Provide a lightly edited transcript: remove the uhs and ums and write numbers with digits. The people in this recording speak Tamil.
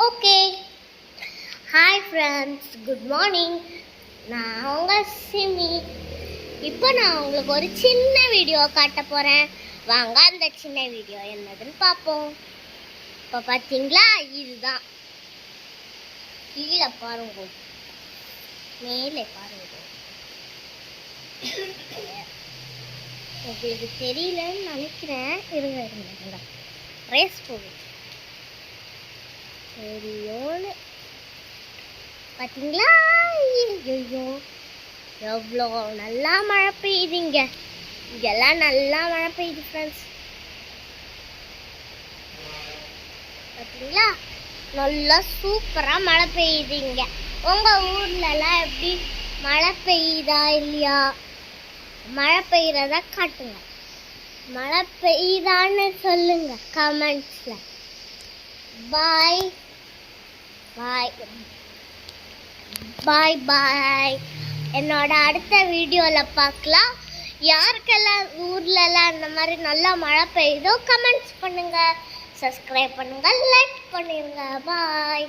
Okay. Hi friends, good morning. நான் உங்கள் சிமி. இப்போ நான் உங்களுக்கு ஒரு சின்ன வீடியோ காட்ட போகிறேன். வாங்க அந்த சின்ன வீடியோ என்னதுன்னு பார்ப்போம். இப்போ பார்த்தீங்களா, இதுதான். கீழே பாருங்க, மேலே பாருங்க. உங்களுக்கு தெரியலன்னு நினைக்கிறேன். இருங்க ரேஸ் போகுது. சரியோன்னு பார்த்தீங்களா? ஐயோ, எவ்வளோ நல்லா மழை பெய்யுதுங்க. இங்கெல்லாம் நல்லா மழை பெய்யுது ஃப்ரெண்ட்ஸ். பார்த்தீங்களா, நல்லா சூப்பராக மழை பெய்யுதுங்க. உங்கள் ஊர்லலாம் எப்படி மழை பெய்யுதா இல்லையா? மழை பெய்யறத காட்டுங்க. மழை பெய்யுதான்னு சொல்லுங்க கமெண்ட்ஸில். பாய் பாய் பாய் பாய். என்னோட அடுத்த வீடியோவில் பார்க்கலாம். யாருக்கெல்லாம் ஊர்லலாம் இந்த மாதிரி நல்லா மழை பெய்யுதோ கமெண்ட்ஸ் பண்ணுங்கள், சப்ஸ்கிரைப் பண்ணுங்கள், லைக் பண்ணிடுங்க. பாய்.